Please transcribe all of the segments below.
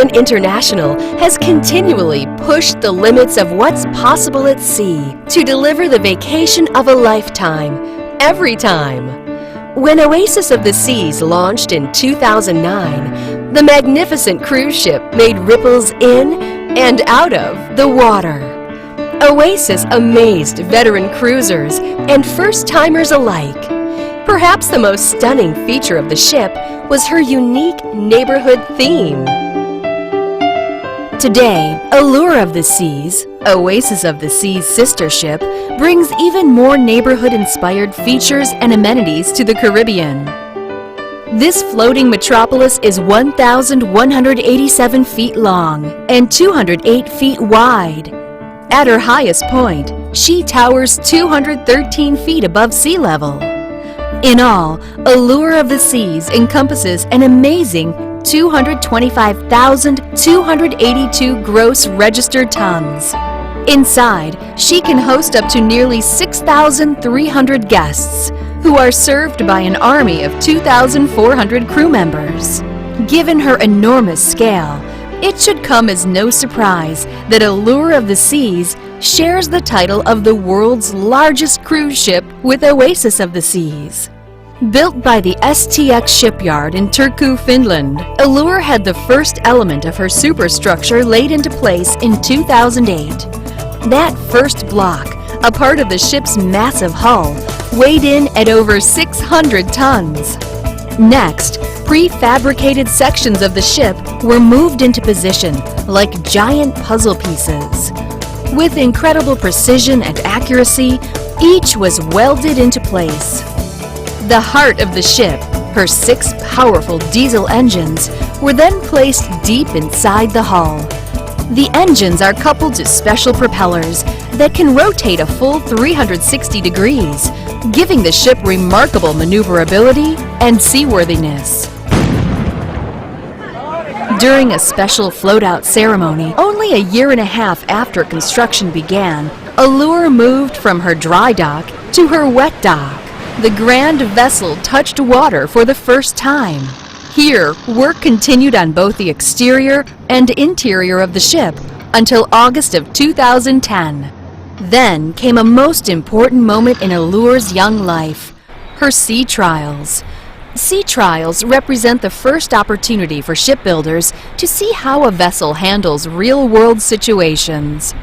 Caribbean International has continually pushed the limits of what's possible at sea to deliver the vacation of a lifetime, every time. When Oasis of the Seas launched in 2009, the magnificent cruise ship made ripples in and out of the water. Oasis amazed veteran cruisers and first-timers alike. Perhaps the most stunning feature of the ship was her unique neighborhood theme. Today, Allure of the Seas, Oasis of the Seas' sister ship, brings even more neighborhood-inspired features and amenities to the Caribbean. This floating metropolis is 1,187 feet long and 208 feet wide. At her highest point, she towers 213 feet above sea level. In all, Allure of the Seas encompasses an amazing 225,282 gross registered tons. Inside, she can host up to nearly 6,300 guests, who are served by an army of 2,400 crew members. Given her enormous scale, it should come as no surprise that Allure of the Seas shares the title of the world's largest cruise ship with Oasis of the Seas. Built by the STX shipyard in Turku, Finland, Allure had the first element of her superstructure laid into place in 2008. That first block, a part of the ship's massive hull, weighed in at over 600 tons. Next, prefabricated sections of the ship were moved into position like giant puzzle pieces. With incredible precision and accuracy, each was welded into place. The heart of the ship, her 6 powerful diesel engines, were then placed deep inside the hull. The engines are coupled to special propellers that can rotate a full 360 degrees, giving the ship remarkable maneuverability and seaworthiness. During a special float-out ceremony, only a year and a half after construction began, Allure moved from her dry dock to her wet dock. The grand vessel touched water for the first time. Here, work continued on both the exterior and interior of the ship until August of 2010. Then came a most important moment in Allure's young life, her sea trials. Sea trials represent the first opportunity for shipbuilders to see how a vessel handles real-world situations.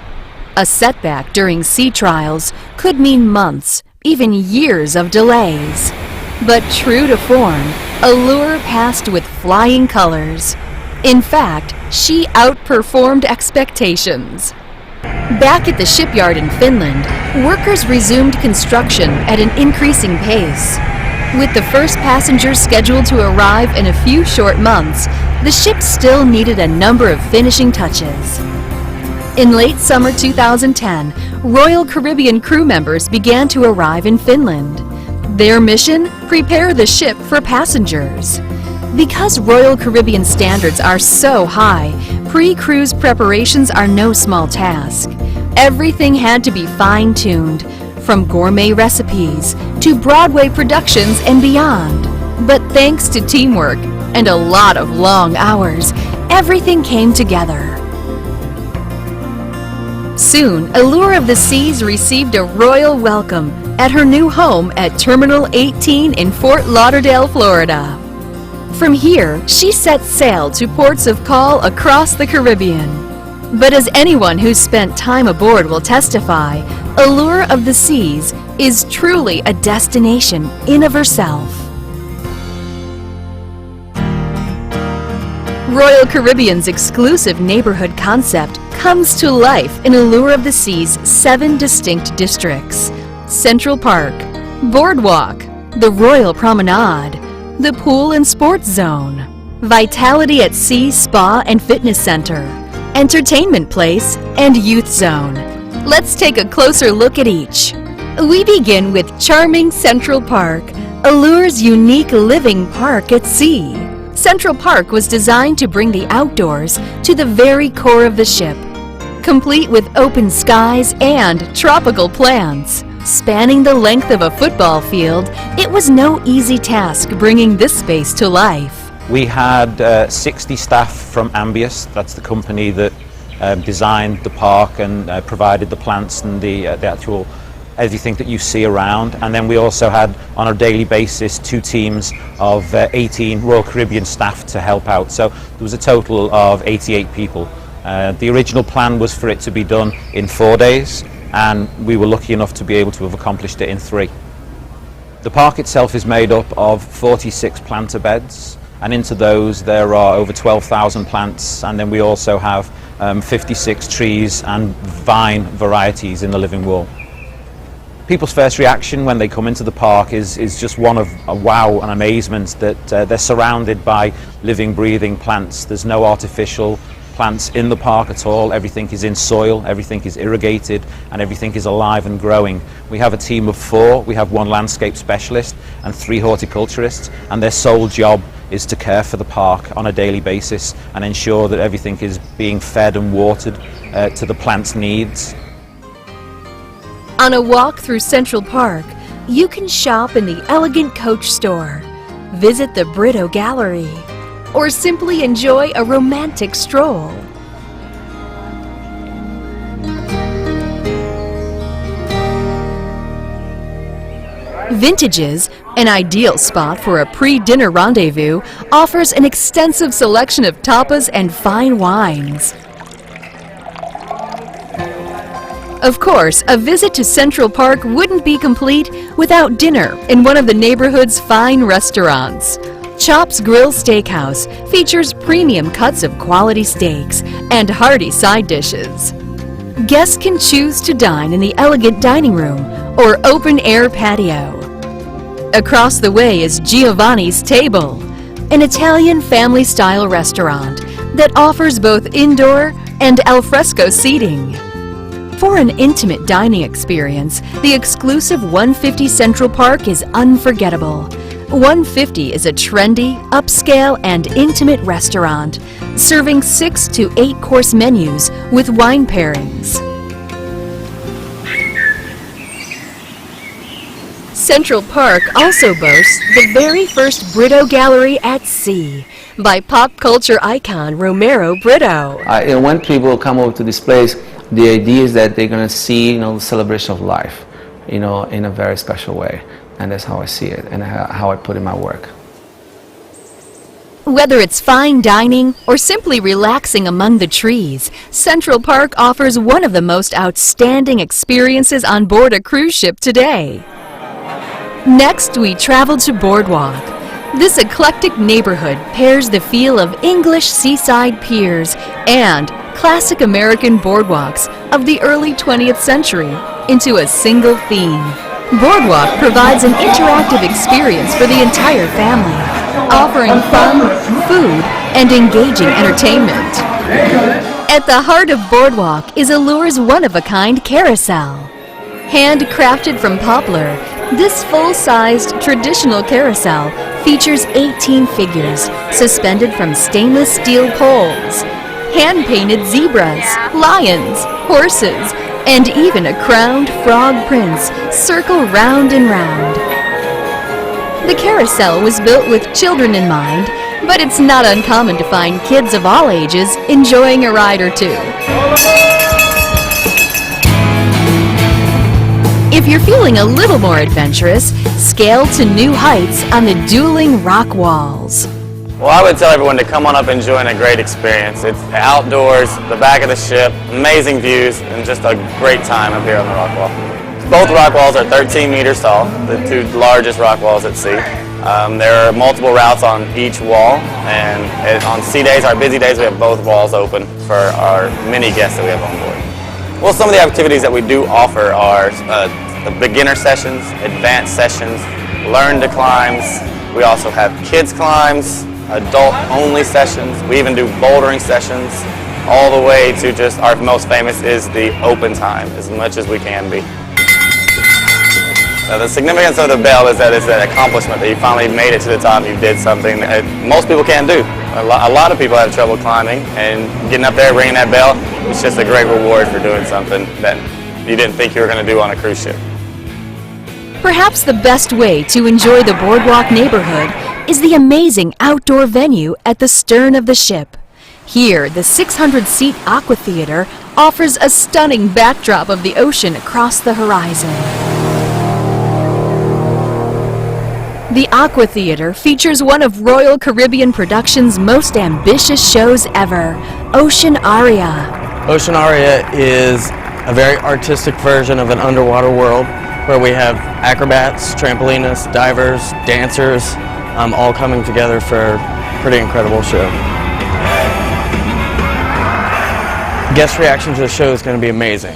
A setback during sea trials could mean months, even years of delays. But true to form, Allure passed with flying colors. In fact, she outperformed expectations. Back at the shipyard in Finland, workers resumed construction at an increasing pace. With the first passengers scheduled to arrive in a few short months, the ship still needed a number of finishing touches. In late summer 2010, Royal Caribbean crew members began to arrive in Finland. Their mission? Prepare the ship for passengers. Because Royal Caribbean standards are so high, pre-cruise preparations are no small task. Everything had to be fine-tuned, from gourmet recipes to Broadway productions and beyond. But thanks to teamwork and a lot of long hours, everything came together. Soon, Allure of the Seas received a royal welcome at her new home at Terminal 18 in Fort Lauderdale, Florida. From here, she set sail to ports of call across the Caribbean. But as anyone who's spent time aboard will testify, Allure of the Seas is truly a destination in of herself. Royal Caribbean's exclusive neighborhood concept comes to life in Allure of the Seas' 7 distinct districts: Central Park, Boardwalk, the Royal Promenade, the Pool and Sports Zone, Vitality at Sea Spa and Fitness Center, Entertainment Place, and Youth Zone. Let's take a closer look at each. We begin with charming Central Park, Allure's unique living park at sea. Central Park was designed to bring the outdoors to the very core of the ship, complete with open skies and tropical plants. Spanning the length of a football field, it was no easy task bringing this space to life. We had 60 staff from Ambius, that's the company that designed the park and provided the plants and the actual everything that you see around. And then we also had, on a daily basis, 2 teams of 18 Royal Caribbean staff to help out. So there was a total of 88 people. The original plan was for it to be done in 4 days, and we were lucky enough to be able to have accomplished it in 3. The park itself is made up of 46 planter beds, and into those there are over 12,000 plants, and then we also have 56 trees and vine varieties in the living wall. People's first reaction when they come into the park is just one of a wow and amazement that they're surrounded by living, breathing plants. There's no artificial plants in the park at all. Everything is in soil, everything is irrigated, and everything is alive and growing. We have a team of 4. We have 1 landscape specialist and 3 horticulturists, and their sole job is to care for the park on a daily basis and ensure that everything is being fed and watered to the plant's needs. On a walk through Central Park, you can shop in the elegant Coach store, visit the Brito Gallery, or simply enjoy a romantic stroll. Vintages, an ideal spot for a pre-dinner rendezvous, offers an extensive selection of tapas and fine wines. Of course, a visit to Central Park wouldn't be complete without dinner in one of the neighborhood's fine restaurants. Chops Grill Steakhouse features premium cuts of quality steaks and hearty side dishes. Guests can choose to dine in the elegant dining room or open-air patio. Across the way is Giovanni's Table, an Italian family-style restaurant that offers both indoor and al fresco seating. For an intimate dining experience, the exclusive 150 Central Park is unforgettable. 150 is a trendy, upscale, and intimate restaurant, serving 6 to 8-course menus with wine pairings. Central Park also boasts the very first Brito Gallery at sea by pop culture icon Romero Brito. When people come over to this place, the idea is that they're going to see, the celebration of life, in a very special way. And that's how I see it and how I put in my work. Whether it's fine dining or simply relaxing among the trees, Central Park offers one of the most outstanding experiences on board a cruise ship today. Next, we travel to Boardwalk. This eclectic neighborhood pairs the feel of English seaside piers and classic American boardwalks of the early 20th century into a single theme. Boardwalk provides an interactive experience for the entire family, offering fun, food, and engaging entertainment. At the heart of Boardwalk is Allure's one-of-a-kind carousel. Handcrafted from poplar, this full-sized traditional carousel features 18 figures suspended from stainless steel poles. Hand-painted zebras, lions, horses, and even a crowned frog prince circle round and round. The carousel was built with children in mind, but it's not uncommon to find kids of all ages enjoying a ride or two. If you're feeling a little more adventurous, scale to new heights on the dueling rock walls. Well, I would tell everyone to come on up enjoying a great experience. It's outdoors, the back of the ship, amazing views, and just a great time up here on the rock wall. Both rock walls are 13 meters tall, the 2 largest rock walls at sea. There are multiple routes on each wall, and on sea days, our busy days, we have both walls open for our many guests that we have on board. Well, some of the activities that we do offer are the beginner sessions, advanced sessions, learn to climbs. We also have kids climbs, adult-only sessions. We even do bouldering sessions, all the way to just our most famous is the open time, as much as we can be. The significance of the bell is that it's an accomplishment that you finally made it to the top. You did something that most people can't do. A lot of people have trouble climbing, and getting up there, ringing that bell, it's just a great reward for doing something that you didn't think you were going to do on a cruise ship. Perhaps the best way to enjoy the Boardwalk neighborhood is the amazing outdoor venue at the stern of the ship. Here, the 600-seat Aqua Theater offers a stunning backdrop of the ocean across the horizon. The Aqua Theater features one of Royal Caribbean Productions' most ambitious shows ever, Ocean Aria. Ocean Aria is a very artistic version of an underwater world where we have acrobats, trampolinists, divers, dancers, all coming together for a pretty incredible show. Guest reaction to the show is going to be amazing.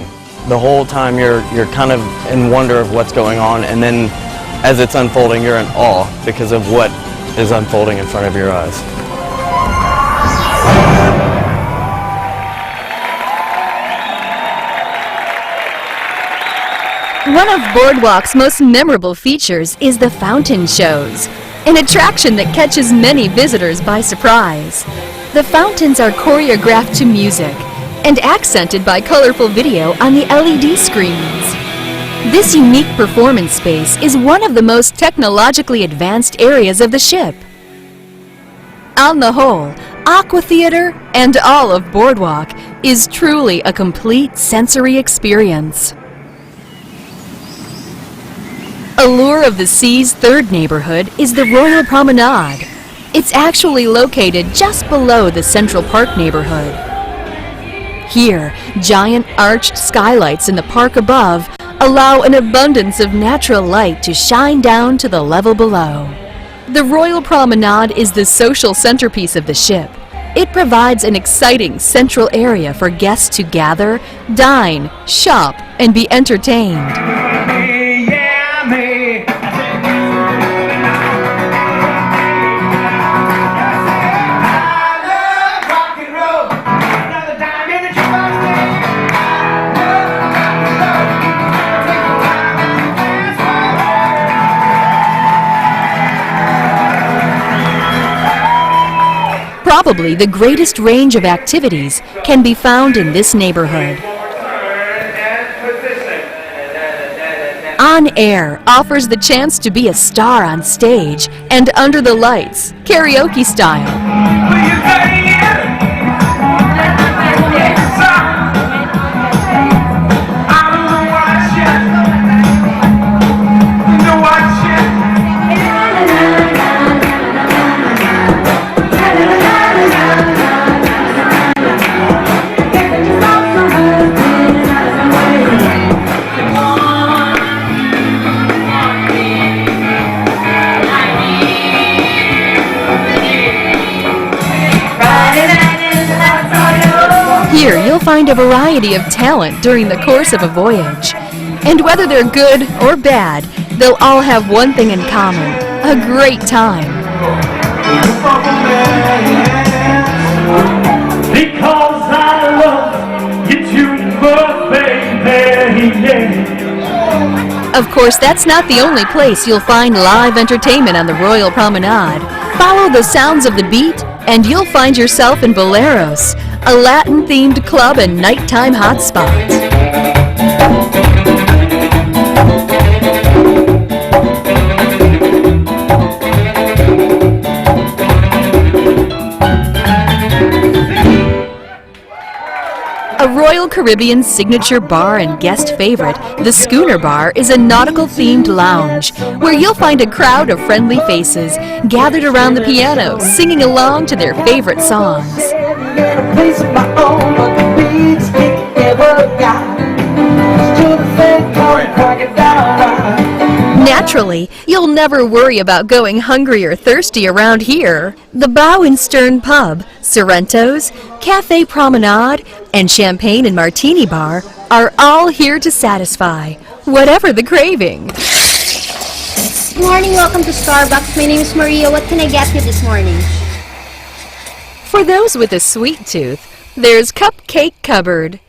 The whole time you're kind of in wonder of what's going on, and then as it's unfolding you're in awe because of what is unfolding in front of your eyes. One of Boardwalk's most memorable features is the fountain shows, an attraction that catches many visitors by surprise. The fountains are choreographed to music and accented by colorful video on the LED screens. This unique performance space is one of the most technologically advanced areas of the ship. On the whole, Aqua Theater and all of Boardwalk is truly a complete sensory experience. Allure of the Sea's third neighborhood is the Royal Promenade. It's actually located just below the Central Park neighborhood. Here, giant arched skylights in the park above allow an abundance of natural light to shine down to the level below. The Royal Promenade is the social centerpiece of the ship. It provides an exciting central area for guests to gather, dine, shop, and be entertained. Probably the greatest range of activities can be found in this neighborhood. On Air offers the chance to be a star on stage and under the lights, karaoke style. Here, you'll find a variety of talent during the course of a voyage. And whether they're good or bad, they'll all have one thing in common: a great time. Because I love you too much, baby, yeah. Of course, that's not the only place you'll find live entertainment on the Royal Promenade. Follow the sounds of the beat, and you'll find yourself in Boleros, a Latin-themed club and nighttime hotspot. A Royal Caribbean signature bar and guest favorite, the Schooner Bar is a nautical-themed lounge where you'll find a crowd of friendly faces gathered around the piano singing along to their favorite songs. Naturally, you'll never worry about going hungry or thirsty around here. The Bow and Stern Pub, Sorrento's, Cafe Promenade, and Champagne and Martini Bar are all here to satisfy whatever the craving. Good morning, welcome to Starbucks. My name is Maria. What can I get you this morning? For those with a sweet tooth, there's Cupcake Cupboard.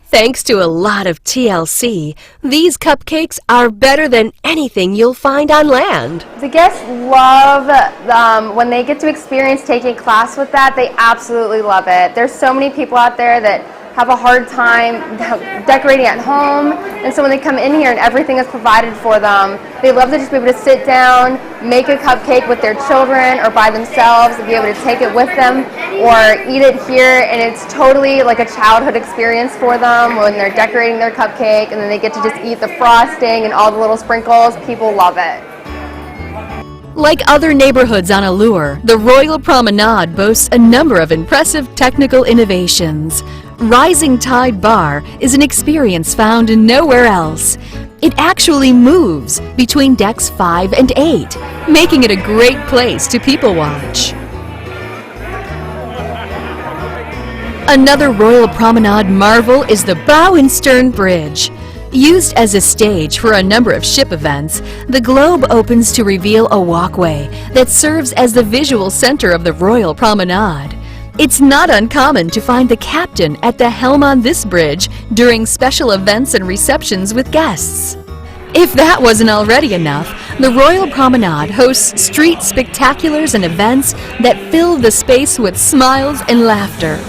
Thanks to a lot of TLC, these cupcakes are better than anything you'll find on land. The guests love when they get to experience taking class with that. They absolutely love it. There's so many people out there that have a hard time decorating at home, and so when they come in here and everything is provided for them, they love to just be able to sit down, make a cupcake with their children or by themselves, and be able to take it with them or eat it here, and it's totally like a childhood experience for them when they're decorating their cupcake and then they get to just eat the frosting and all the little sprinkles. People love it. Like other neighborhoods on Allure, the Royal Promenade boasts a number of impressive technical innovations. Rising Tide Bar is an experience found nowhere else. It actually moves between decks 5 and 8, making it a great place to people watch. Another Royal Promenade marvel is the Bow and Stern Bridge. Used as a stage for a number of ship events, the globe opens to reveal a walkway that serves as the visual center of the Royal Promenade. It's not uncommon to find the captain at the helm on this bridge during special events and receptions with guests. If that wasn't already enough, the Royal Promenade hosts street spectaculars and events that fill the space with smiles and laughter.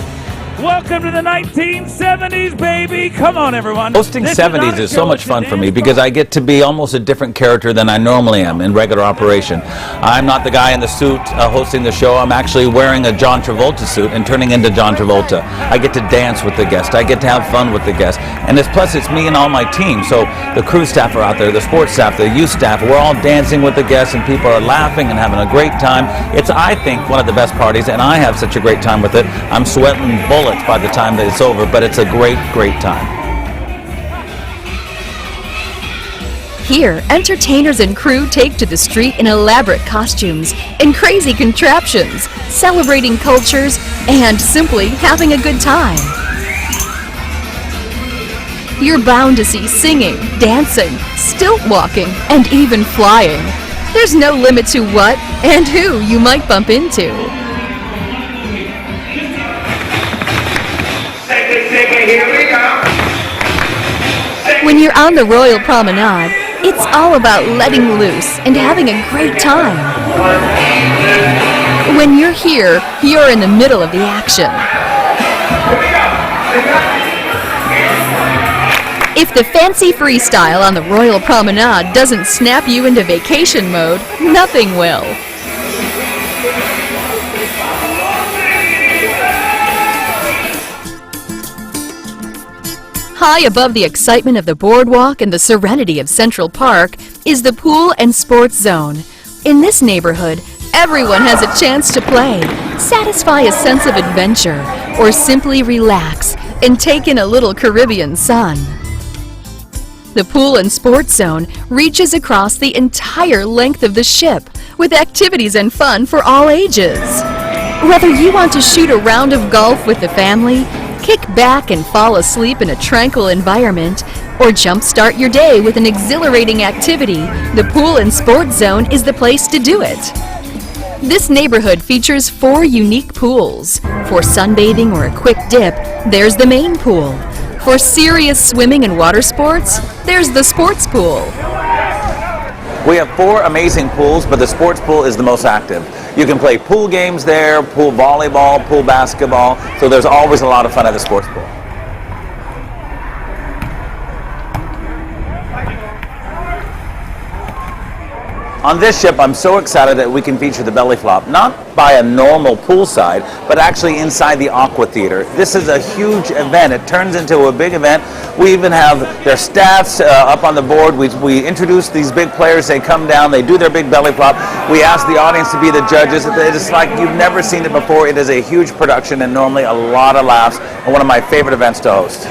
Welcome to the 1970s, baby. Come on, everyone. Hosting This 70s not a is show so much of fun for me shenanigans. because I get to be almost a different character than I normally am in regular operation. I'm not the guy in the suit hosting the show. I'm actually wearing a John Travolta suit and turning into John Travolta. I get to dance with the guest. I get to have fun with the guest. And plus it's me and all my team. So the crew staff are out there, the sports staff, the youth staff. We're all dancing with the guests and people are laughing and having a great time. It's, I think, one of the best parties, and I have such a great time with it. I'm sweating bullets by the time that it's over, but it's a great, great time. Here, entertainers and crew take to the street in elaborate costumes and crazy contraptions, celebrating cultures and simply having a good time. You're bound to see singing, dancing, stilt walking, and even flying. There's no limit to what and who you might bump into. When you're on the Royal Promenade, it's all about letting loose and having a great time. When you're here, you're in the middle of the action. If the fancy freestyle on the Royal Promenade doesn't snap you into vacation mode, nothing will. High above the excitement of the boardwalk and the serenity of Central Park is the Pool and Sports Zone. In this neighborhood, everyone has a chance to play, satisfy a sense of adventure, or simply relax and take in a little Caribbean sun. The Pool and Sports Zone reaches across the entire length of the ship, with activities and fun for all ages. Whether you want to shoot a round of golf with the family, kick back and fall asleep in a tranquil environment, or jumpstart your day with an exhilarating activity, the Pool and Sports Zone is the place to do it. This neighborhood features 4 unique pools. For sunbathing or a quick dip, there's the main pool. For serious swimming and water sports, there's the sports pool. We have 4 amazing pools, but the sports pool is the most active. You can play pool games there, pool volleyball, pool basketball, so there's always a lot of fun at the sports pool. On this ship, I'm so excited that we can feature the belly flop, not by a normal poolside, but actually inside the Aqua Theater. This is a huge event. It turns into a big event. We even have their staffs up on the board. We introduce these big players. They come down, they do their big belly flop. We ask the audience to be the judges. It's like you've never seen it before. It is a huge production and normally a lot of laughs, and one of my favorite events to host.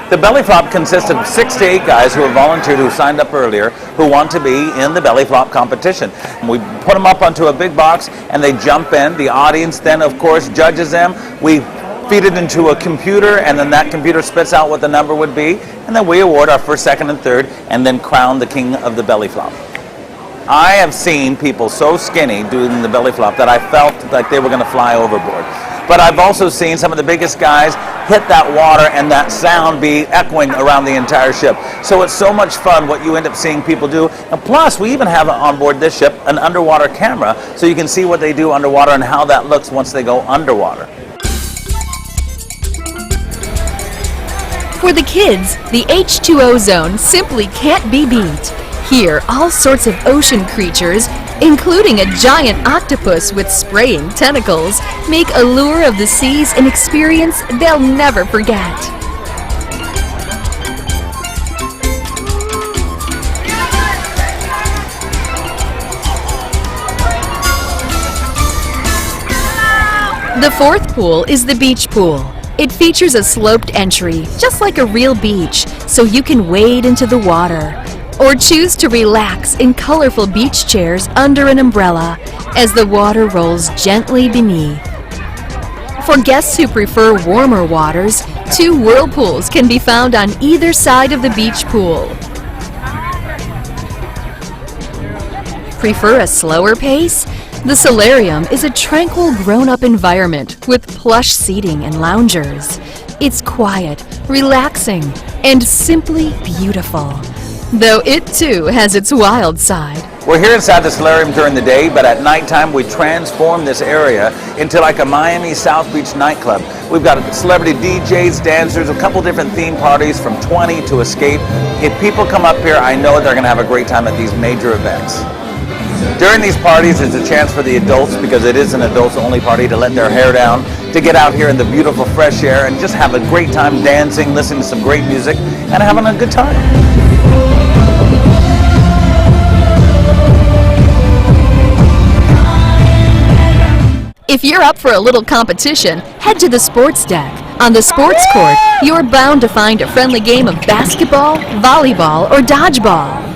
The belly flop consists of 6 to 8 guys who have volunteered, who signed up earlier, who want to be in the belly flop competition. And we put them up onto a big box and they jump in. The audience then, of course, judges them. We feed it into a computer, and then that computer spits out what the number would be. And then we award our first, second, and third, and then crown the king of the belly flop. I have seen people so skinny doing the belly flop that I felt like they were going to fly overboard. But I've also seen some of the biggest guys hit that water and that sound be echoing around the entire ship. So it's so much fun what you end up seeing people do. And plus, we even have on board this ship an underwater camera, so you can see what they do underwater and how that looks once they go underwater. For the kids, the H2O zone simply can't be beat. Here, all sorts of ocean creatures, including a giant octopus with spraying tentacles, make Allure of the Seas an experience they'll never forget. The fourth pool is the beach pool. It features a sloped entry, just like a real beach, so you can wade into the water. Or choose to relax in colorful beach chairs under an umbrella as the water rolls gently beneath. For guests who prefer warmer waters, 2 whirlpools can be found on either side of the beach pool. Prefer a slower pace? The solarium is a tranquil grown-up environment with plush seating and loungers. It's quiet, relaxing, and simply beautiful. Though it too has its wild side. We're here inside the solarium during the day, but at nighttime we transform this area into like a Miami South Beach nightclub. We've got celebrity DJs, dancers, a couple different theme parties from 20 to Escape. If people come up here, I know they're going to have a great time at these major events. During these parties, there's a chance for the adults, because it is an adults-only party, to let their hair down, to get out here in the beautiful fresh air and just have a great time dancing, listening to some great music, and having a good time. If you're up for a little competition, head to the sports deck. On the sports court, you're bound to find a friendly game of basketball, volleyball, or dodgeball.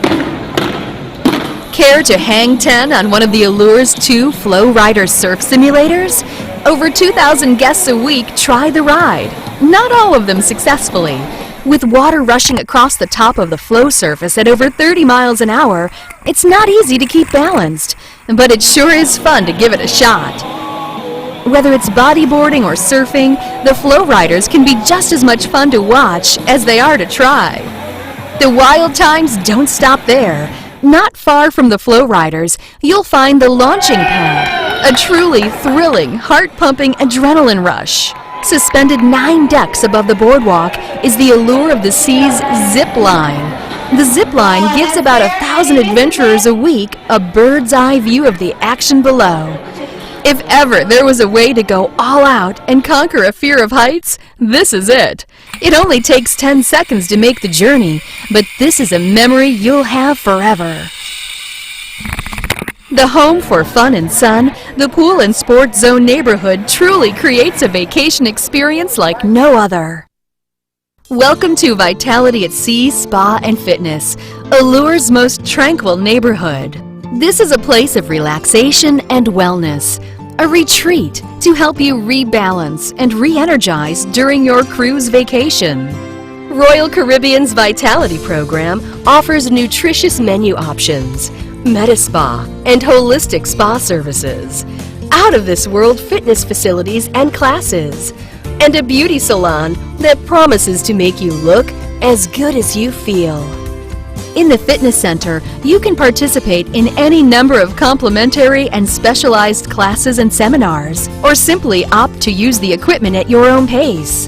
Care to hang 10 on one of the Allure's 2 Flow Rider surf simulators? Over 2,000 guests a week try the ride, not all of them successfully. With water rushing across the top of the flow surface at over 30 miles an hour, it's not easy to keep balanced, but it sure is fun to give it a shot. Whether it's bodyboarding or surfing, the Flow Riders can be just as much fun to watch as they are to try. The wild times don't stop there. Not far from the Flow Riders, you'll find the launching pad, a truly thrilling, heart-pumping adrenaline rush. Suspended 9 decks above the boardwalk is the Allure of the Seas zip line. The zip line gives about 1,000 adventurers a week a bird's eye view of the action below. If ever there was a way to go all out and conquer a fear of heights, this is it. It only takes 10 seconds to make the journey, but this is a memory you'll have forever. The home for fun and sun, the Pool and Sports Zone neighborhood truly creates a vacation experience like no other. Welcome to Vitality at Sea Spa and Fitness, Allure's most tranquil neighborhood. This is a place of relaxation and wellness, a retreat to help you rebalance and re-energize during your cruise vacation. Royal Caribbean's Vitality program offers nutritious menu options, Medi-Spa, and holistic spa services, out-of-this-world fitness facilities and classes, and a beauty salon that promises to make you look as good as you feel. In the fitness center, you can participate in any number of complimentary and specialized classes and seminars, or simply opt to use the equipment at your own pace.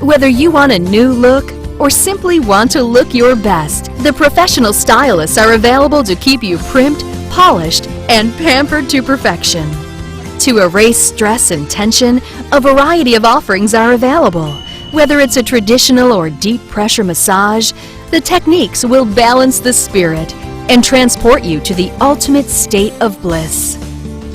Whether you want a new look or simply want to look your best, the professional stylists are available to keep you primed, polished, and pampered to perfection. To erase stress and tension, a variety of offerings are available. Whether it's a traditional or deep pressure massage, the techniques will balance the spirit and transport you to the ultimate state of bliss.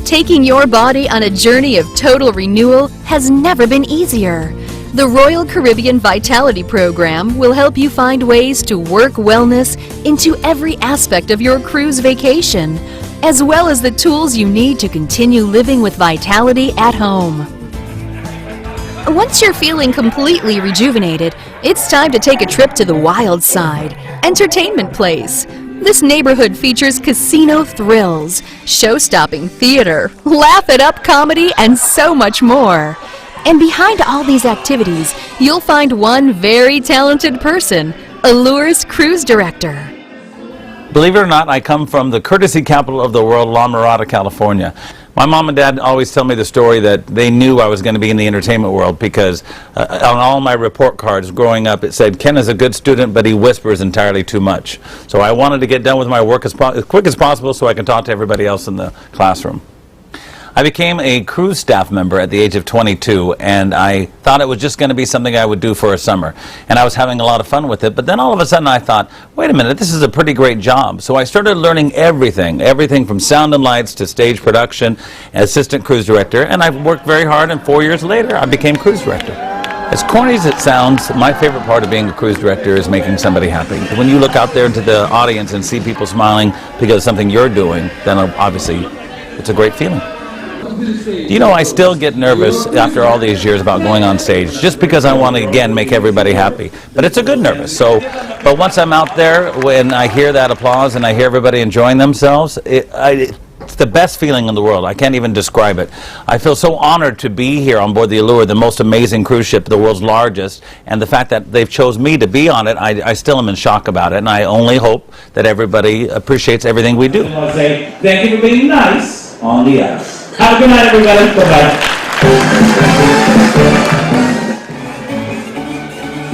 Taking your body on a journey of total renewal has never been easier. The Royal Caribbean Vitality Program will help you find ways to work wellness into every aspect of your cruise vacation, as well as the tools you need to continue living with vitality at home. Once you're feeling completely rejuvenated, it's time to take a trip to the Wild Side Entertainment Place. This neighborhood features casino thrills, show-stopping theater, laugh-it-up comedy, and so much more. And behind all these activities, you'll find one very talented person, Allure's cruise director. Believe it or not, I come from the courtesy capital of the world, La Mirada, California. My mom and dad always tell me the story that they knew I was going to be in the entertainment world because on all my report cards growing up it said, Ken is a good student, but he whispers entirely too much. So I wanted to get done with my work as quick as possible so I can talk to everybody else in the classroom. I became a cruise staff member at the age of 22, and I thought it was just going to be something I would do for a summer. And I was having a lot of fun with it, but then all of a sudden I thought, wait a minute, this is a pretty great job. So I started learning everything from sound and lights to stage production, assistant cruise director, and I've worked very hard, and 4 years later I became cruise director. As corny as it sounds, my favorite part of being a cruise director is making somebody happy. When you look out there into the audience and see people smiling because of something you're doing, then obviously it's a great feeling. You know, I still get nervous after all these years about going on stage, just because I want to, again, make everybody happy. But it's a good nervous. But once I'm out there, when I hear that applause and I hear everybody enjoying themselves, it's the best feeling in the world. I can't even describe it. I feel so honored to be here on board the Allure, the most amazing cruise ship, the world's largest, and the fact that they've chose me to be on it, I still am in shock about it, and I only hope that everybody appreciates everything we do. I'll say thank you for being nice on the ice. Have a good night, everybody. Bye-bye.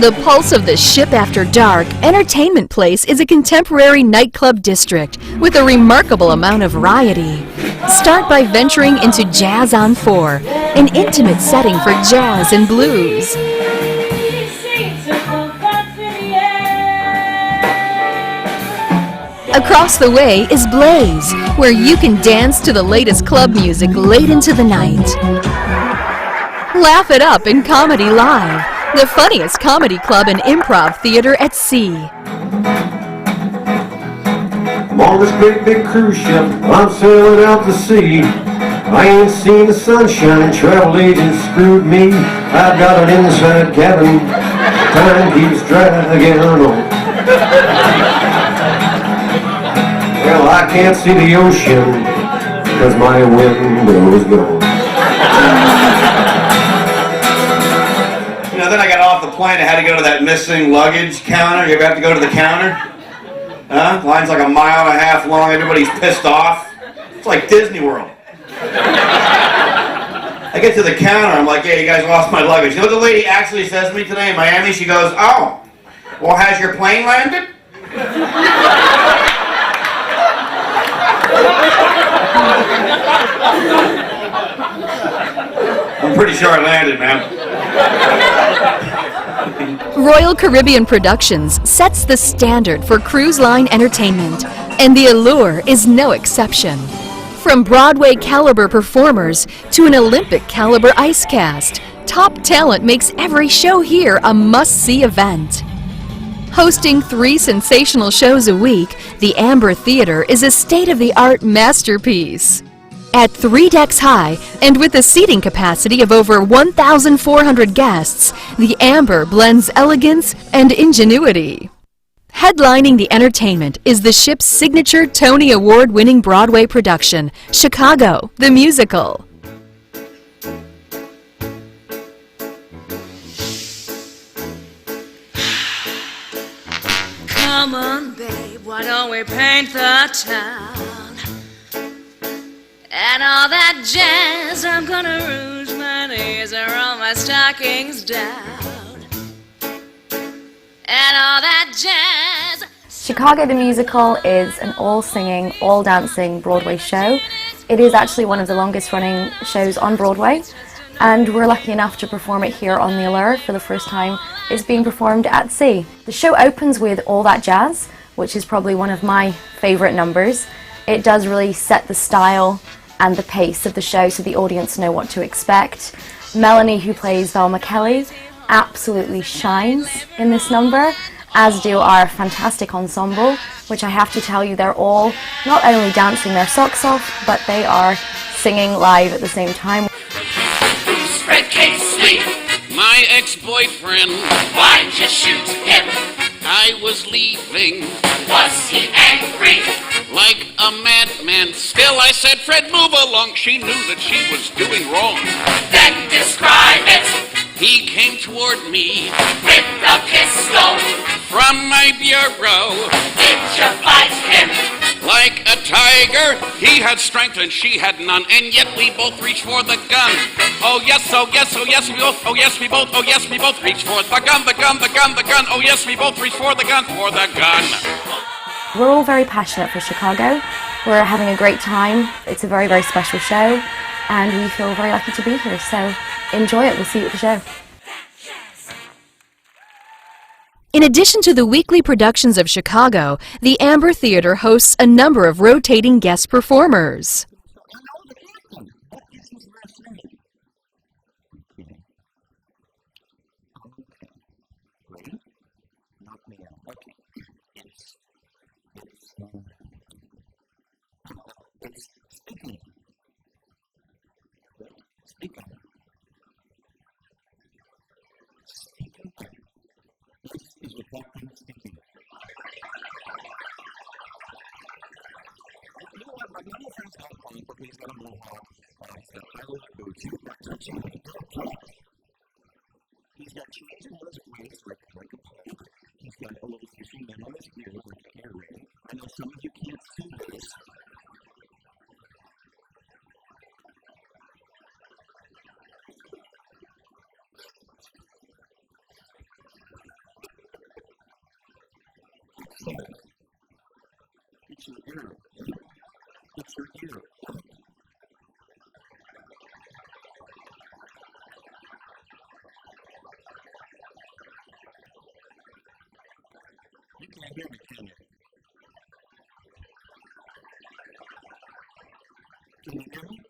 The pulse of the Ship After Dark Entertainment Place is a contemporary nightclub district with a remarkable amount of variety. Start by venturing into Jazz on 4, an intimate setting for jazz and blues. Across the way is Blaze, where you can dance to the latest club music late into the night. Laugh it up in Comedy Live, the funniest comedy club and improv theater at sea. I'm on this great big cruise ship, I'm sailing out to sea. I ain't seen the sunshine, travel agents screwed me. I've got an inside cabin, time keeps dragging on. Well, I can't see the ocean, cause my window's gone. You know, then I got off the plane, I had to go to that missing luggage counter. You ever have to go to the counter? Huh? Line's like a mile and a half long, everybody's pissed off. It's like Disney World. I get to the counter, I'm like, yeah, you guys lost my luggage. You know what the lady actually says to me today in Miami? She goes, oh, well, has your plane landed? I'm pretty sure I landed, man. Royal Caribbean Productions sets the standard for cruise line entertainment, and the Allure is no exception. From Broadway caliber performers to an Olympic caliber ice cast, top talent makes every show here a must-see event. Hosting 3 sensational shows a week, the Amber Theater is a state-of-the-art masterpiece. At 3 decks high and with a seating capacity of over 1,400 guests, the Amber blends elegance and ingenuity. Headlining the entertainment is the ship's signature Tony Award-winning Broadway production, Chicago, the Musical. Come on, babe, why don't we paint the town? And all that jazz, I'm gonna rouge my knees and roll my stockings down. And all that jazz. Chicago the Musical is an all-singing, all-dancing Broadway show. It is actually one of the longest-running shows on Broadway, and we're lucky enough to perform it here on the Allure for the first time. It's being performed at sea. The show opens with All That Jazz, which is probably one of my favorite numbers. It does really set the style and the pace of the show so the audience know what to expect. Melanie, who plays Velma Kelly, absolutely shines in this number, as do our fantastic ensemble, which I have to tell you, they're all not only dancing their socks off, but they are singing live at the same time. Spread cake sweet. My ex-boyfriend. Why'd you shoot him? I was leaving. Was he angry? Like a madman. Still I said, Fred, move along. She knew that she was doing wrong. Then describe it. He came toward me with a pistol from my bureau. Did you fight him? Like a tiger, he had strength and she had none, and yet we both reached for the gun. Oh yes, oh yes, oh yes, we both, oh yes, we both, oh yes, we both reached for the gun, the gun, the gun, the gun. Oh yes, we both reached for the gun, for the gun. We're all very passionate for Chicago. We're having a great time. It's a very, very special show, and we feel very lucky to be here. So enjoy it. We'll see you at the show. In addition to the weekly productions of Chicago, the Amber Theater hosts a number of rotating guest performers. He's got two major ones ways like a pipe. He's got a little fishing net on his ear like an air ring. I know some of you can't see this. It's your ear. It's your ear. You can't hear me, can you? Can you hear me?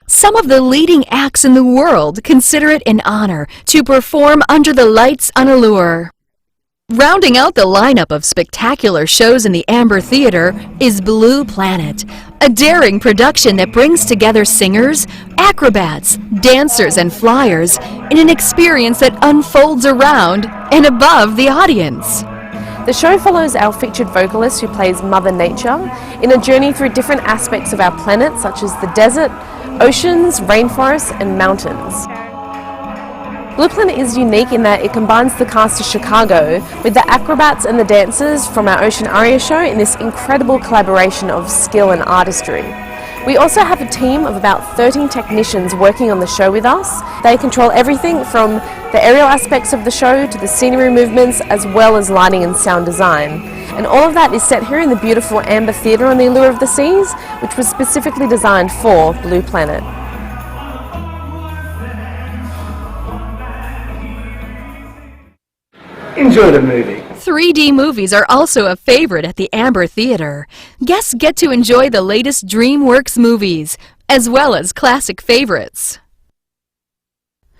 Some of the leading acts in the world consider it an honor to perform under the lights on Allure. Rounding out the lineup of spectacular shows in the Amber Theater is Blue Planet, a daring production that brings together singers, acrobats, dancers, and flyers in an experience that unfolds around and above the audience. The show follows our featured vocalist who plays Mother Nature in a journey through different aspects of our planet, such as the desert, oceans, rainforests, and mountains. Blue Planet is unique in that it combines the cast of Chicago with the acrobats and the dancers from our Ocean Aria show in this incredible collaboration of skill and artistry. We also have a team of about 13 technicians working on the show with us. They control everything from the aerial aspects of the show to the scenery movements, as well as lighting and sound design. And all of that is set here in the beautiful Amber Theater on the Allure of the Seas, which was specifically designed for Blue Planet. Enjoy the movie. 3D movies are also a favorite at the Amber Theater. Guests get to enjoy the latest DreamWorks movies, as well as classic favorites.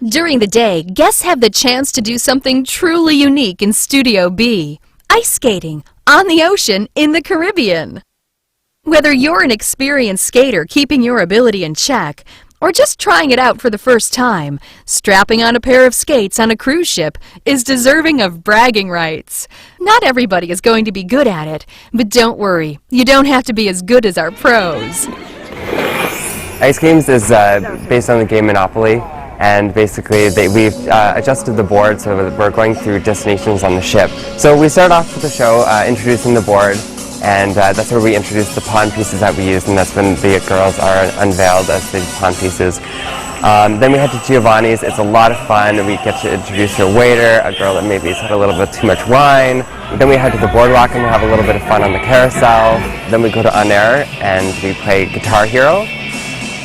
During the day, guests have the chance to do something truly unique in Studio B, ice skating on the ocean in the Caribbean. Whether you're an experienced skater keeping your ability in check, or just trying it out for the first time, strapping on a pair of skates on a cruise ship is deserving of bragging rights. Not everybody is going to be good at it, but don't worry, you don't have to be as good as our pros. Ice Games is based on the game Monopoly, and basically we've adjusted the board so that we're going through destinations on the ship. So we started off with the show introducing the board, and that's where we introduced the pawn pieces that we used, and that's when the girls are unveiled as the pawn pieces. Then we head to Giovanni's. It's a lot of fun. We get to introduce a waiter, a girl that maybe has had a little bit too much wine. Then we head to the boardwalk and we have a little bit of fun on the carousel. Then we go to On Air and we play Guitar Hero.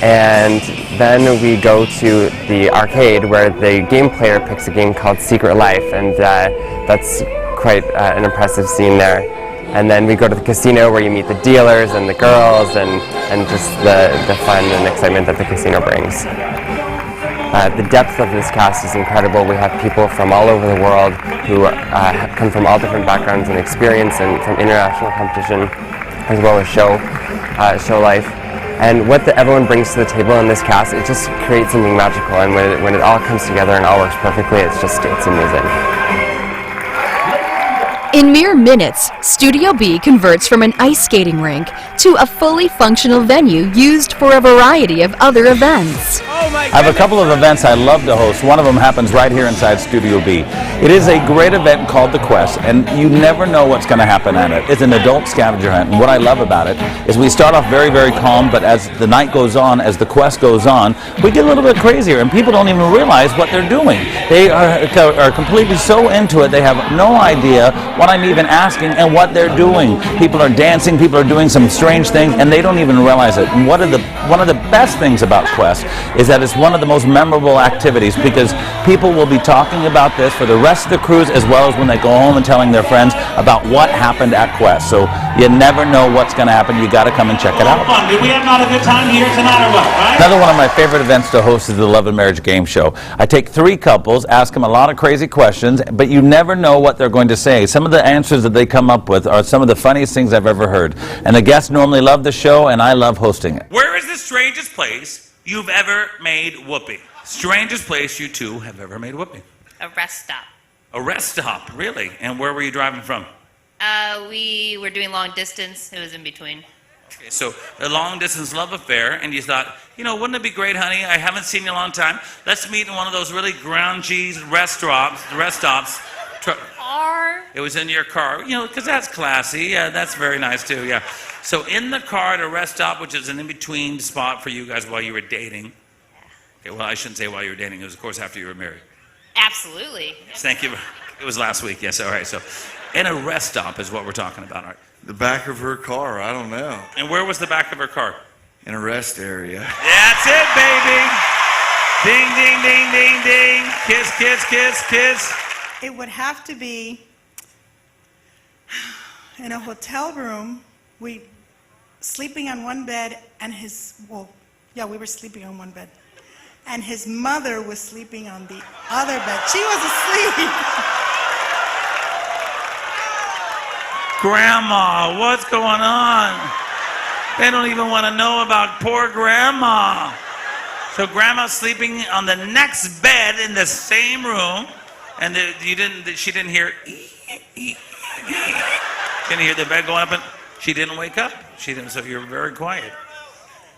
And then we go to the arcade where the game player picks a game called Secret Life, and that's quite an impressive scene there. And then we go to the casino where you meet the dealers and the girls and just the fun and excitement that the casino brings. The depth of this cast is incredible. We have people from all over the world who come from all different backgrounds and experience, and from international competition as well as show life. And what everyone brings to the table in this cast, it just creates something magical, and when it all comes together and all works perfectly, it's amazing. In mere minutes, Studio B converts from an ice skating rink to a fully functional venue used for a variety of other events. Oh my I have a couple of events I love to host. One of them happens right here inside Studio B. It is a great event called The Quest, and you never know what's going to happen at it. It's an adult scavenger hunt, and what I love about it is we start off very, very calm, but as the night goes on, as the quest goes on, we get a little bit crazier, and people don't even realize what they're doing. They are completely so into it, they have no idea what I'm even asking and what they're doing. People are dancing, people are doing some strange things, and they don't even realize it. And one of the best things about Quest is that it's one of the most memorable activities, because people will be talking about this for the rest of the cruise, as well as when they go home and telling their friends about what happened at Quest. So you never know what's going to happen. You got to come and check it out. Fun. Did we have not a good time here tonight or what, right? Another one of my favorite events to host is the Love and Marriage Game Show. I take 3 couples, ask them a lot of crazy questions, but you never know what they're going to say. Some of the answers that they come up with are some of the funniest things I've ever heard. And the guests normally love the show, and I love hosting it. Where is the strangest place you've ever made whoopee? Strangest place you two have ever made whoopee? A rest stop. A rest stop, really? And where were you driving from? We were doing long distance. It was in between. Okay, so a long distance love affair, and you thought, you know, wouldn't it be great, honey? I haven't seen you in a long time. Let's meet in one of those really ground cheese rest stops. Car. It was in your car, you know, because that's classy. Yeah, that's very nice too. Yeah. So in the car at a rest stop, which is an in-between spot for you guys while you were dating. Okay, well, I shouldn't say while you were dating. It was, of course, after you were married. Absolutely. Thank you. It was last week. Yes. All right. So, in a rest stop is what we're talking about. All right. The back of her car, I don't know. And where was the back of her car? In a rest area. That's it, baby. Ding, ding, ding, ding, ding. Kiss, kiss, kiss, kiss. It would have to be in a hotel room. We sleeping on one bed, and we were sleeping on one bed. And his mother was sleeping on the other bed. She was asleep. Grandma, what's going on? They don't even want to know about poor Grandma. So Grandma's sleeping on the next bed in the same room, and she didn't hear. Didn't hear the bed going up, and she didn't wake up. She didn't. So you're very quiet.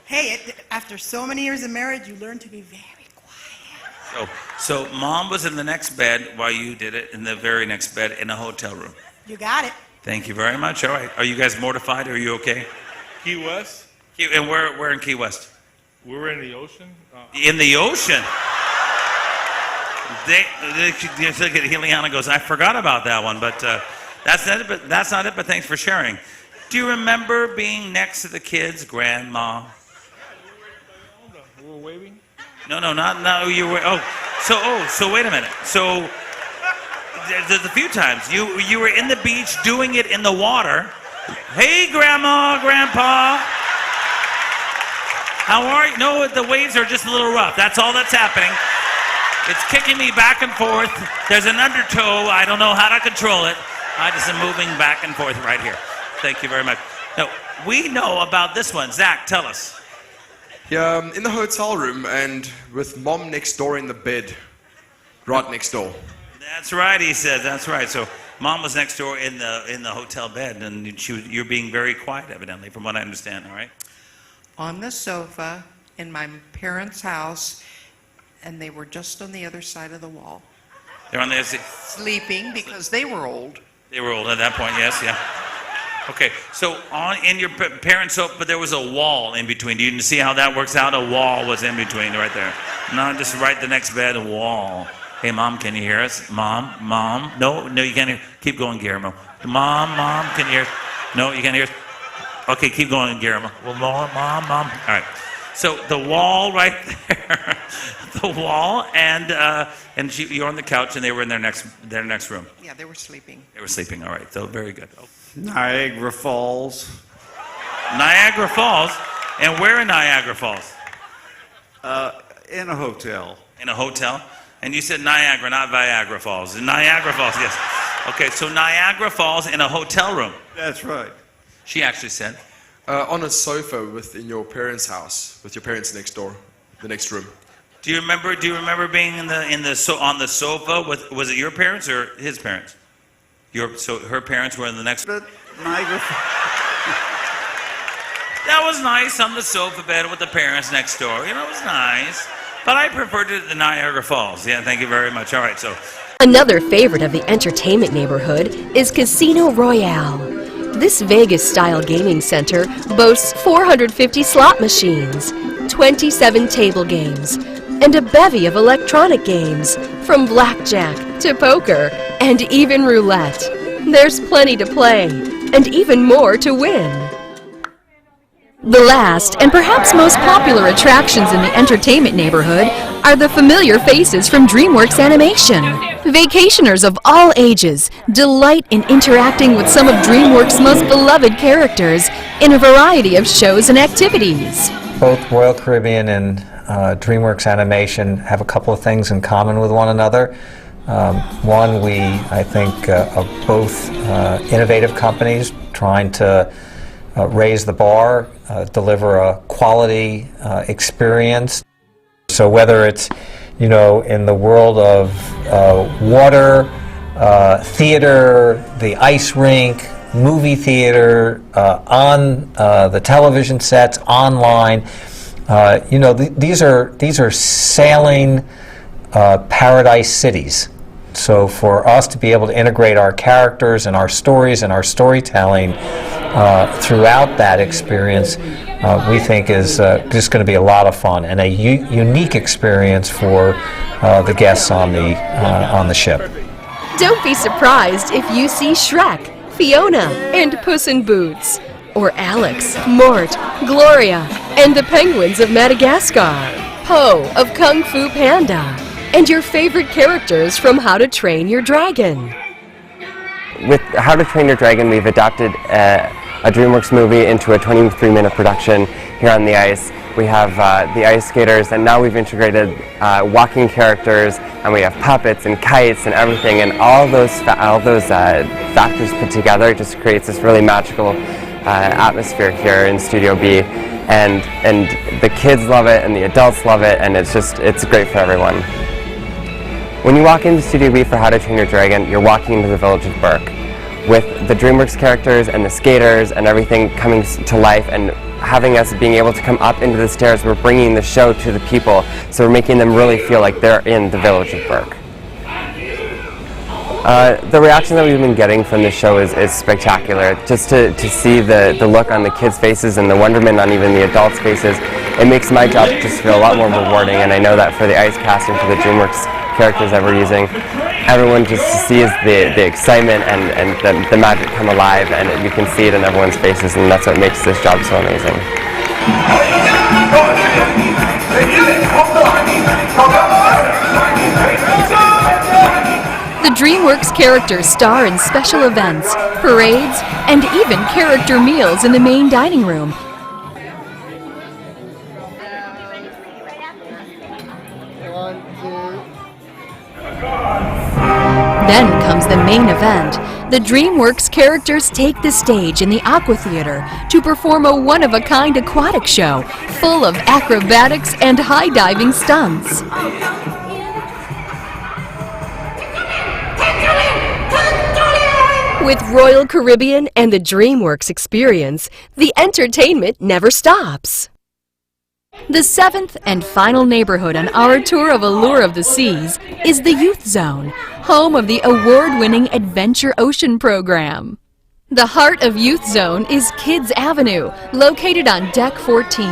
Hey, after so many years of marriage, you learn to be very quiet. So Mom was in the next bed while you did it in the very next bed in a hotel room. You got it. Thank you very much. All right. Are you guys mortified? Are you okay? Key West. And where in Key West? We were in the ocean. In the ocean? Heliana goes, I forgot about that one, but that's not it, but thanks for sharing. Do you remember being next to the kids, Grandma? We were waving. No, not you were. So wait a minute. So there's a few times you were in the beach doing it in the water. Hey, Grandma, Grandpa. How are you? No, the waves are just a little rough. That's all that's happening. It's kicking me back and forth. There's an undertow. I don't know how to control it. I just am moving back and forth right here. Thank you very much. Now, we know about this one. Zach, tell us. Yeah, in the hotel room and with Mom next door in the bed, right next door. That's right, he said. That's right. So Mom was next door in the hotel bed, and you're being very quiet, evidently, from what I understand. All right. On the sofa in my parents' house, and they were just on the other side of the wall. They're on the sleeping because they were old. They were old at that point. Yes. Yeah. Okay, so in your parents' sofa, but there was a wall in between. You didn't see how that works out? A wall was in between right there. Not just right the next bed, a wall. Hey, Mom, can you hear us? Mom? No, you can't hear. Keep going, Guillermo. Mom, can you hear us? No, you can't hear us? Okay, keep going, Guillermo. Well, Mom. All right. So the wall right there, the wall, and you're on the couch, and they were in their next room. Yeah, they were sleeping. They were sleeping. All right. So very good. Oh. Niagara Falls. Niagara Falls? And where in Niagara Falls? In a hotel. In a hotel? And you said Niagara, not Viagra Falls. Niagara Falls, yes. Okay, so Niagara Falls in a hotel room. That's right. She actually said. On a sofa within your parents' house, with your parents next door, the next room. Do you remember being on the sofa with, was it your parents or his parents? So her parents were in the next. Niagara. That was nice on the sofa bed with the parents next door. You know, it was nice. But I prefer to the Niagara Falls. Yeah, thank you very much. All right, so Another favorite of the entertainment neighborhood is Casino Royale. This Vegas-style gaming center boasts 450 slot machines, 27 table games, and a bevy of electronic games, from blackjack to poker and even roulette. There's plenty to play, and even more to win. The last and perhaps most popular attractions in the entertainment neighborhood are the familiar faces from DreamWorks Animation. Vacationers of all ages delight in interacting with some of DreamWorks' most beloved characters in a variety of shows and activities. Both Royal Caribbean and DreamWorks Animation have a couple of things in common with one another. One, I think, are both innovative companies trying to raise the bar, deliver a quality experience. So whether it's, in the world of water, theater, the ice rink, movie theater, on the television sets, online, these are sailing paradise cities. So for us to be able to integrate our characters and our stories and our storytelling throughout that experience, we think is just going to be a lot of fun and a unique experience for the guests on the ship. Don't be surprised if you see Shrek, Fiona, and Puss in Boots, or Alex, Mort, Gloria, and the penguins of Madagascar, Po of Kung Fu Panda, and your favorite characters from How to Train Your Dragon. With How to Train Your Dragon, we've adapted a DreamWorks movie into a 23-minute production here on the ice. We have the ice skaters, and now we've integrated walking characters, and we have puppets and kites and everything, and all those factors put together just creates this really magical atmosphere here in Studio B. And the kids love it, and the adults love it, and it's great for everyone. When you walk into Studio B for How to Train Your Dragon, you're walking into the village of Burke, with the DreamWorks characters and the skaters and everything coming to life, and having us being able to come up into the stairs. We're bringing the show to the people, so we're making them really feel like they're in the village of Burke. The reaction that we've been getting from the show is spectacular. Just to see the look on the kids' faces and the wonderment on even the adults' faces, it makes my job just feel a lot more rewarding, and I know that for the ice cast and for the DreamWorks characters that we're using, everyone just sees the excitement and the magic come alive, and you can see it in everyone's faces, and that's what makes this job so amazing. The DreamWorks characters star in special events, parades, and even character meals in the main dining room. Then comes the main event. The DreamWorks characters take the stage in the Aqua Theater to perform a one-of-a-kind aquatic show full of acrobatics and high-diving stunts. With Royal Caribbean and the DreamWorks experience, the entertainment never stops. The seventh and final neighborhood on our tour of Allure of the Seas is the Youth Zone, home of the award-winning Adventure Ocean program. The heart of Youth Zone is Kids Avenue, located on Deck 14.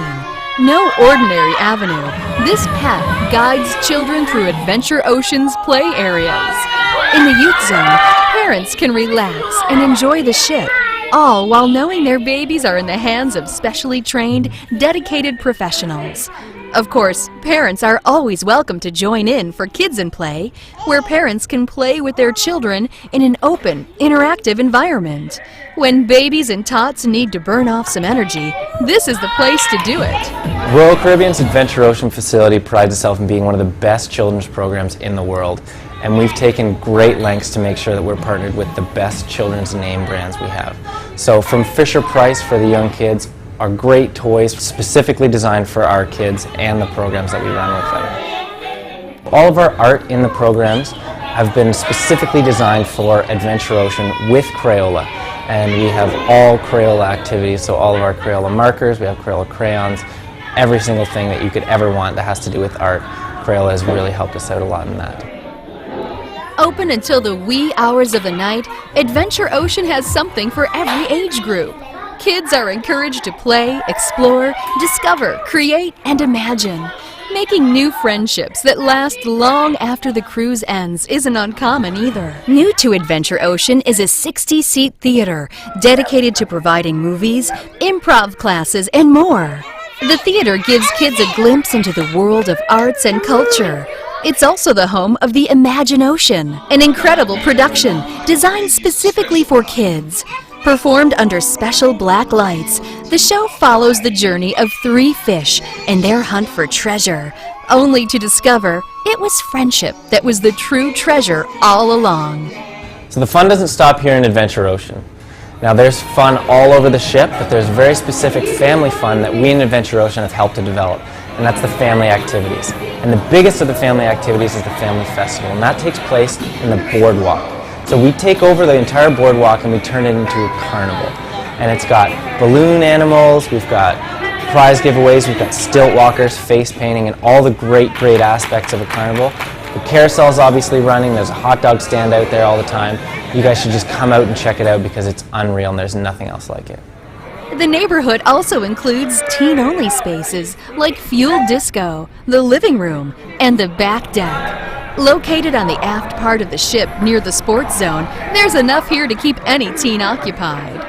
No ordinary avenue, this path guides children through Adventure Ocean's play areas. In the Youth Zone, parents can relax and enjoy the ship, all while knowing their babies are in the hands of specially trained, dedicated professionals. Of course, parents are always welcome to join in for Kids in Play, where parents can play with their children in an open, interactive environment. When babies and tots need to burn off some energy, this is the place to do it. Royal Caribbean's Adventure Ocean facility prides itself in being one of the best children's programs in the world. And we've taken great lengths to make sure that we're partnered with the best children's name brands we have. So from Fisher-Price for the young kids, are great toys specifically designed for our kids and the programs that we run with them. All of our art in the programs have been specifically designed for Adventure Ocean with Crayola. And we have all Crayola activities, so all of our Crayola markers, we have Crayola crayons, every single thing that you could ever want that has to do with art. Crayola has really helped us out a lot in that. Open until the wee hours of the night, Adventure Ocean has something for every age group. Kids are encouraged to play, explore, discover, create, and imagine. Making new friendships that last long after the cruise ends isn't uncommon either. New to Adventure Ocean is a 60-seat theater dedicated to providing movies, improv classes, and more. The theater gives kids a glimpse into the world of arts and culture. It's also the home of the Imagine Ocean, an incredible production designed specifically for kids. Performed under special black lights, the show follows the journey of 3 fish and their hunt for treasure, only to discover it was friendship that was the true treasure all along. So the fun doesn't stop here in Adventure Ocean. Now there's fun all over the ship, but there's very specific family fun that we in Adventure Ocean have helped to develop, and that's the family activities. And the biggest of the family activities is the Family Festival, and that takes place in the boardwalk. So we take over the entire boardwalk and we turn it into a carnival. And it's got balloon animals, we've got prize giveaways, we've got stilt walkers, face painting, and all the great aspects of a carnival. The carousel's obviously running, there's a hot dog stand out there all the time. You guys should just come out and check it out because it's unreal and there's nothing else like it. The neighborhood also includes teen-only spaces like Fuel Disco, the living room, and the back deck. Located on the aft part of the ship near the sports zone, there's enough here to keep any teen occupied.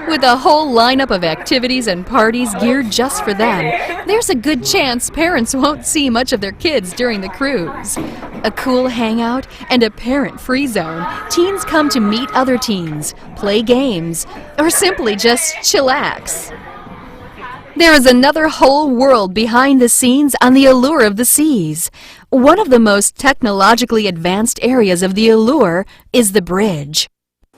With a whole lineup of activities and parties geared just for them, there's a good chance parents won't see much of their kids during the cruise. A cool hangout and a parent-free zone, teens come to meet other teens, play games, or simply just chillax. There is another whole world behind the scenes on the Allure of the Seas. One of the most technologically advanced areas of the Allure is the bridge.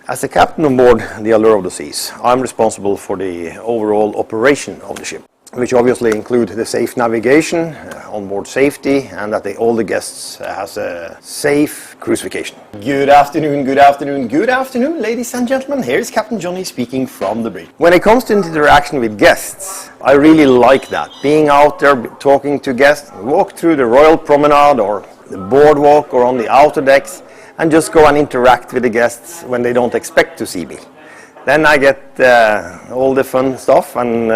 As the captain on board the Allure of the Seas, I'm responsible for the overall operation of the ship, which obviously include the safe navigation, onboard safety, and that all the guests has a safe cruise vacation. Good afternoon, ladies and gentlemen. Here's Captain Johnny speaking from the bridge. When it comes to interaction with guests, I really like that. Being out there, talking to guests, walk through the Royal Promenade or the boardwalk or on the outer decks, and just go and interact with the guests when they don't expect to see me. Then I get all the fun stuff and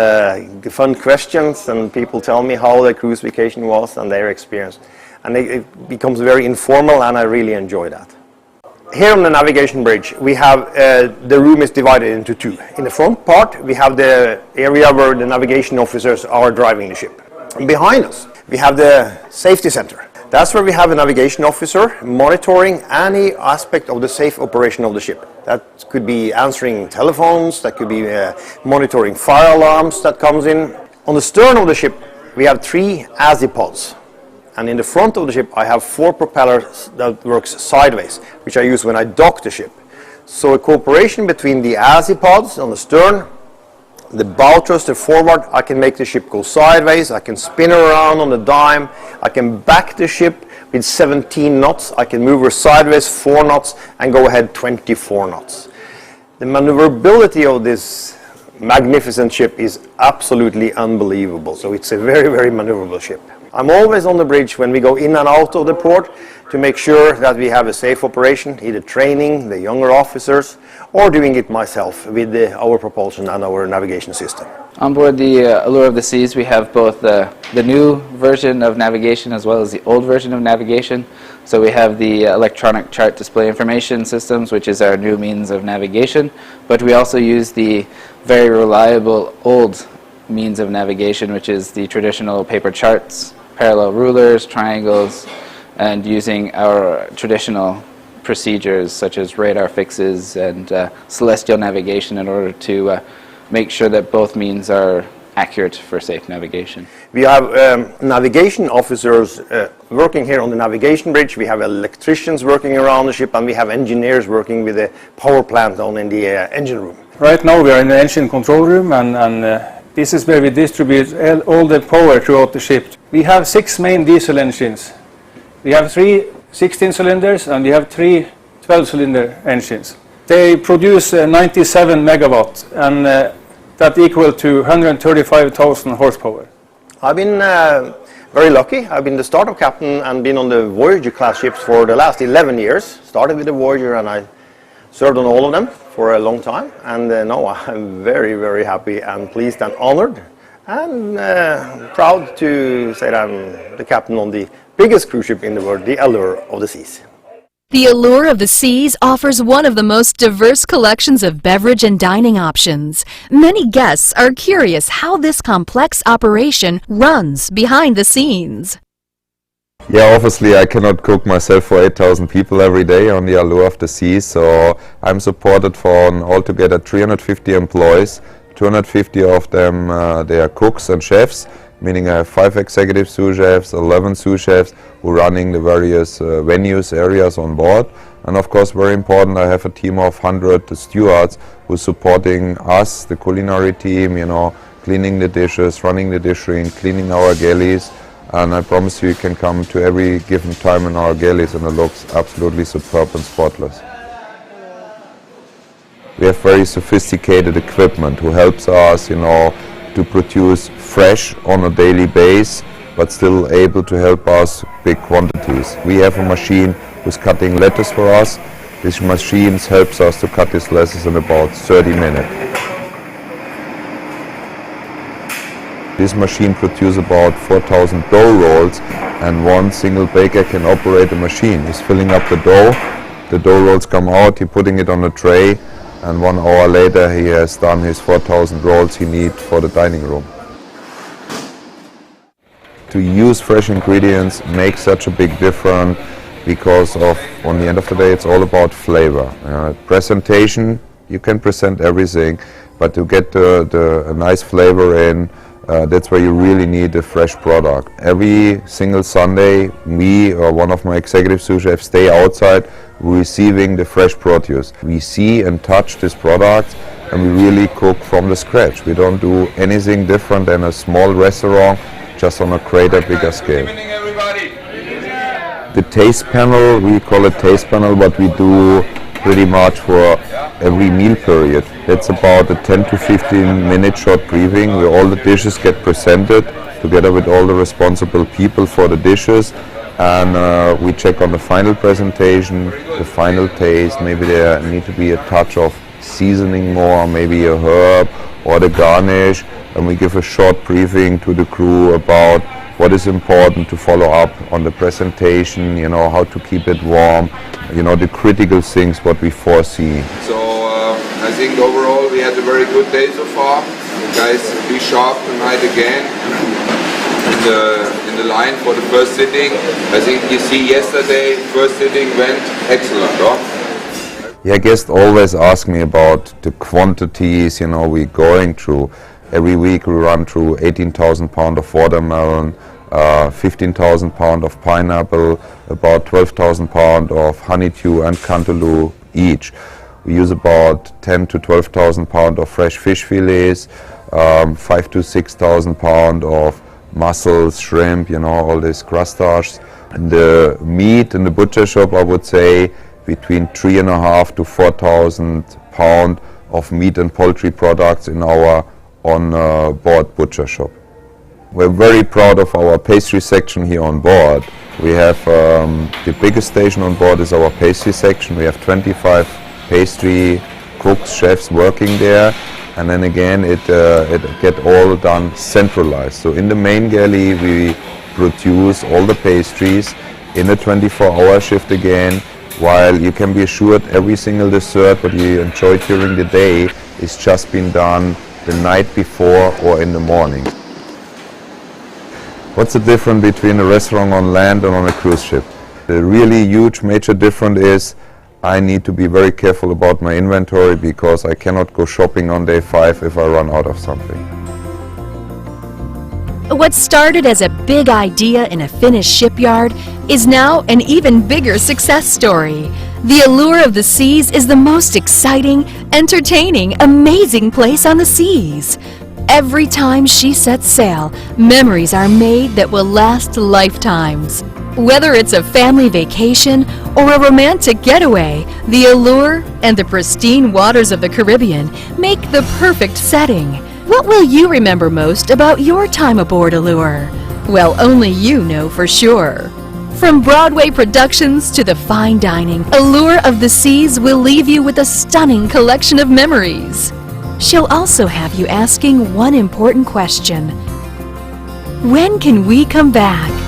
the fun questions, and people tell me how their cruise vacation was and their experience. And it becomes very informal, and I really enjoy that. Here on the navigation bridge, we have the room is divided into 2. In the front part, we have the area where the navigation officers are driving the ship. And behind us, we have the safety center. That's where we have a navigation officer monitoring any aspect of the safe operation of the ship. That could be answering telephones, that could be monitoring fire alarms that comes in. On the stern of the ship, we have 3 azipods. And in the front of the ship, I have 4 propellers that works sideways, which I use when I dock the ship. So a cooperation between the azipods on the stern, the bow thruster forward, I can make the ship go sideways, I can spin her around on the dime, I can back the ship with 17 knots, I can move her sideways 4 knots and go ahead 24 knots. The maneuverability of this magnificent ship is absolutely unbelievable, so it's a very maneuverable ship. I'm always on the bridge when we go in and out of the port to make sure that we have a safe operation, either training the younger officers or doing it myself with our propulsion and our navigation system. On board the Allure of the Seas, we have both the new version of navigation as well as the old version of navigation. So we have the electronic chart display information systems, which is our new means of navigation, but we also use the very reliable old means of navigation, which is the traditional paper charts, parallel rulers, triangles, and using our traditional procedures such as radar fixes and celestial navigation in order to make sure that both means are accurate for safe navigation. We have navigation officers working here on the navigation bridge, we have electricians working around the ship, and we have engineers working with the power plant down in the engine room. Right now we are in the engine control room, and this is where we distribute all the power throughout the ship. We have 6 main diesel engines. We have 3 16 cylinders and we have 3 12-cylinder engines. They produce 97 megawatts, and that equal to 135,000 horsepower. I've been very lucky. I've been the startup captain and been on the Voyager class ships for the last 11 years. Started with the Voyager and I served on all of them for a long time. And now I'm very, very happy and pleased and honored and proud to say that I'm the captain on the biggest cruise ship in the world, the Allure of the Seas. The Allure of the Seas offers one of the most diverse collections of beverage and dining options. Many guests are curious how this complex operation runs behind the scenes. Yeah, obviously I cannot cook myself for 8,000 people every day on the Allure of the Seas, so I'm supported for altogether 350 employees. 250 of them they are cooks and chefs, meaning I have 5 executive sous chefs, 11 sous chefs who are running the various venues, areas on board. And of course, very important, I have a team of 100 stewards who are supporting us, the culinary team, you know, cleaning the dishes, running the dish room, cleaning our galleys. And I promise you can come to every given time in our galleys and it looks absolutely superb and spotless. We have very sophisticated equipment who helps us, you know, to produce fresh on a daily basis, but still able to help us big quantities. We have a machine who's cutting lettuce for us. This machine helps us to cut these lettuces in about 30 minutes. This machine produces about 4,000 dough rolls, and one single baker can operate the machine. He's filling up the dough rolls come out, he's putting it on a tray, and 1 hour later he has done his 4,000 rolls he needs for the dining room. To use fresh ingredients makes such a big difference because on the end of the day, it's all about flavor. Presentation, you can present everything, but to get a nice flavor in, that's where you really need a fresh product. Every single Sunday, me or one of my executive sous chefs stay outside receiving the fresh produce. We see and touch this product and we really cook from the scratch. We don't do anything different than a small restaurant, just on a greater, bigger scale. The taste panel, we call it taste panel, but we do pretty much for every meal period. It's about a 10 to 15 minute short briefing where all the dishes get presented together with all the responsible people for the dishes, and we check on the final presentation, the final taste. Maybe there need to be a touch of seasoning more, maybe a herb or the garnish, and we give a short briefing to the crew about what is important to follow up on the presentation, you know, how to keep it warm, you know, the critical things what we foresee. So I think overall we had a very good day so far. The guys be sharp tonight again in the line for the first sitting. I think you see yesterday first sitting went excellent, huh? Yeah, guests always ask me about the quantities, you know, we're going through. Every week we run through 18,000 pounds of watermelon, 15,000 pounds of pineapple, about 12,000 pounds of honeydew and cantaloupe each. We use about 10 to 12,000 pounds of fresh fish fillets, 5 to 6,000 pounds of mussels, shrimp, you know, all these crustaceans. And the meat in the butcher shop, I would say between 3,500 to 4,000 pounds of meat and poultry products in our on-board butcher shop. We're very proud of our pastry section here on board. We have the biggest station on board is our pastry section. We have 25 pastry cooks, chefs working there, and then again it get all done centralized. So in the main galley we produce all the pastries in a 24-hour shift again, while you can be assured every single dessert what you enjoy during the day is just been done the night before or in the morning. What's the difference between a restaurant on land and on a cruise ship? The really huge major difference is I need to be very careful about my inventory because I cannot go shopping on day 5 if I run out of something. What started as a big idea in a Finnish shipyard is now an even bigger success story. The Allure of the Seas is the most exciting, entertaining, amazing place on the seas. Every time she sets sail, memories are made that will last lifetimes. Whether it's a family vacation or a romantic getaway, the Allure and the pristine waters of the Caribbean make the perfect setting. What will you remember most about your time aboard Allure? Well, only you know for sure. From Broadway productions to the fine dining, Allure of the Seas will leave you with a stunning collection of memories. She'll also have you asking one important question. When can we come back?